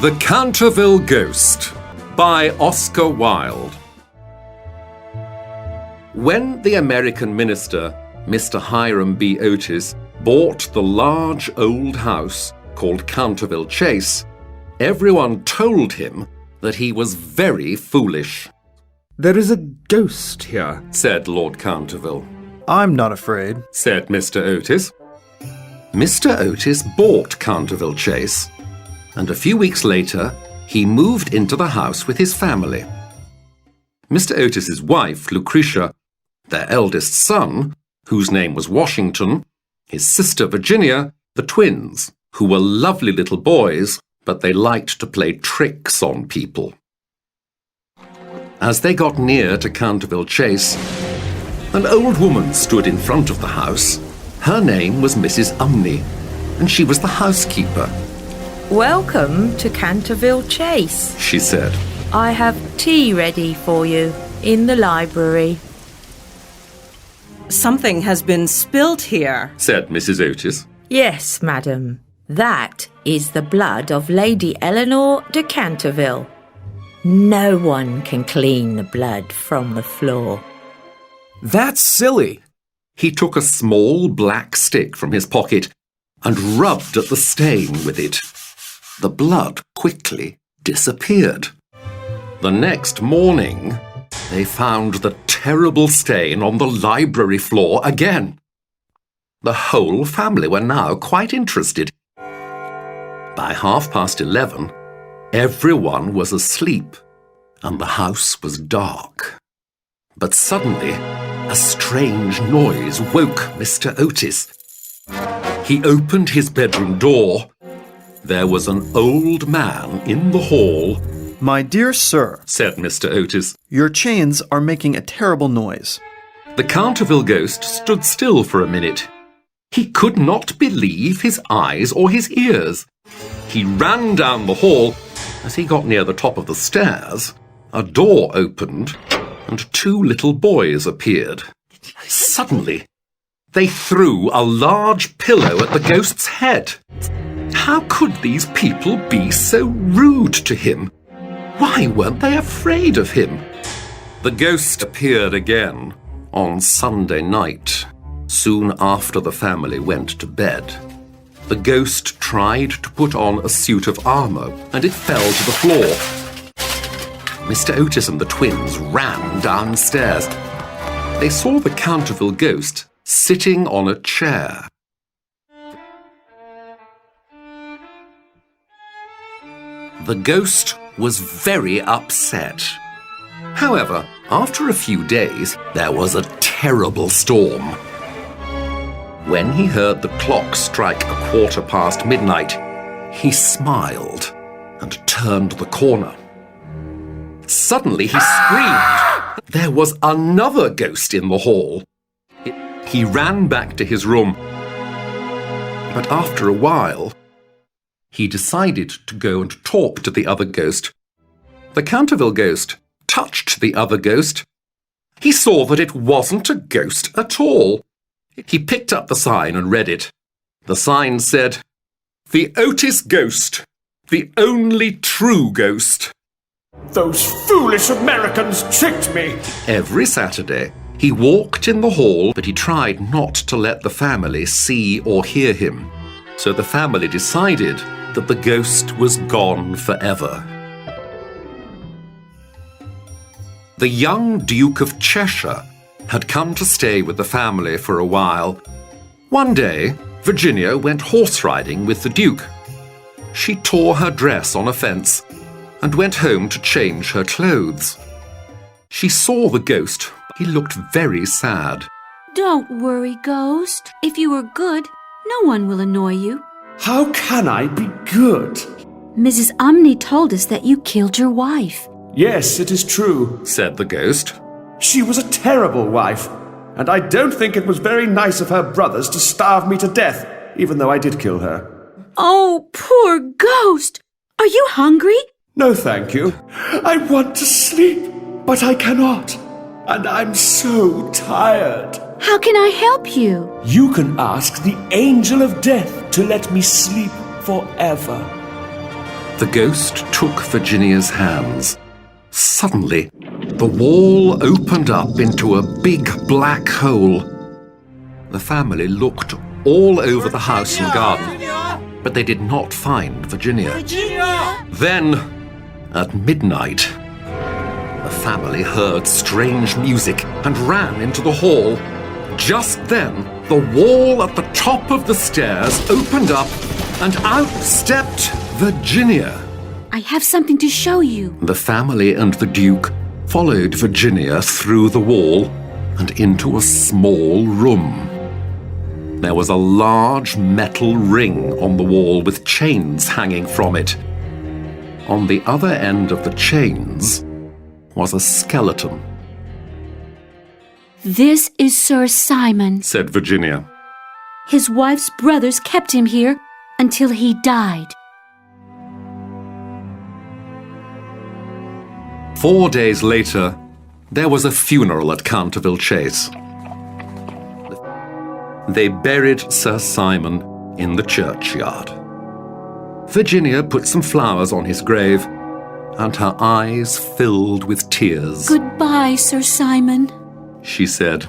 The Canterville Ghost by Oscar Wilde. When the American minister, Mr. Hiram B. Otis, bought the large old house called Canterville Chase, everyone told him that he was very foolish. "There is a ghost here," said Lord Canterville. "I'm not afraid," said Mr. Otis. Mr. Otis bought Canterville Chase, and a few weeks later, he moved into the house with his family. Mr. Otis's wife, Lucretia, their eldest son, whose name was Washington, his sister Virginia, the twins, who were lovely little boys, but they liked to play tricks on people. As they got near to Canterville Chase, an old woman stood in front of the house. Her name was Mrs. Umney, and she was the housekeeper. "Welcome to Canterville Chase," she said. "I have tea ready for you in the library." "Something has been spilt here," said Mrs. Otis. "Yes, madam. That is the blood of Lady Eleanor de Canterville. No one can clean the blood from the floor." "That's silly." He took a small black stick from his pocket and rubbed at the stain with it. The blood quickly disappeared. The next morning, they found the terrible stain on the library floor again. The whole family were now quite interested. By 11:30, everyone was asleep and the house was dark. But suddenly, a strange noise woke Mr. Otis. He opened his bedroom door. There was an old man in the hall. "My dear sir," said Mr. Otis, "your chains are making a terrible noise." The Canterville Ghost stood still for a minute. He could not believe his eyes or his ears. He ran down the hall. As he got near the top of the stairs, a door opened and two little boys appeared. Suddenly, they threw a large pillow at the ghost's head. How could these people be so rude to him? Why weren't they afraid of him? The ghost appeared again on Sunday night, soon after the family went to bed. The ghost tried to put on a suit of armour, and it fell to the floor. Mr. Otis and the twins ran downstairs. They saw the Canterville Ghost sitting on a chair. The ghost was very upset. However, after a few days, there was a terrible storm. When he heard the clock strike midnight, he smiled and turned the corner. Suddenly he screamed. There was another ghost in the hall. He ran back to his room. But after a while, he decided to go and talk to the other ghost. The Canterville Ghost touched the other ghost. He saw that it wasn't a ghost at all. He picked up the sign and read it. The sign said, "The Otis Ghost, the only true ghost." "Those foolish Americans tricked me!" Every Saturday, he walked in the hall, but he tried not to let the family see or hear him. So the family decided that the ghost was gone forever. The young Duke of Cheshire had come to stay with the family for a while. One day, Virginia went horse riding with the Duke. She tore her dress on a fence and went home to change her clothes. She saw the ghost. He looked very sad. "Don't worry, Ghost. If you are good, no one will annoy you." "How can I be good?" "Mrs. Umney told us that you killed your wife." "Yes, it is true," said the ghost. "She was a terrible wife, and I don't think it was very nice of her brothers to starve me to death, even though I did kill her." "Oh, poor Ghost! Are you hungry?" "No, thank you. I want to sleep, but I cannot, and I'm so tired." "How can I help you?" "You can ask the angel of death to let me sleep forever." The ghost took Virginia's hands. Suddenly, the wall opened up into a big black hole. The family looked all over the house and garden, but they did not find Virginia. Then, at midnight, the family heard strange music and ran into the hall. Just then, the wall at the top of the stairs opened up and out stepped Virginia. I have something to show you. The family and the Duke followed Virginia through the wall and into a small room. There was a large metal ring on the wall with chains hanging from it. On the other end of the chains was a skeleton. This is Sir Simon. Said Virginia. His wife's brothers kept him here until he died. 4 days later, there was a funeral at Canterville Chase. They buried Sir Simon in the churchyard. Virginia put some flowers on his grave, and her eyes filled with tears. Goodbye, Sir Simon. She said,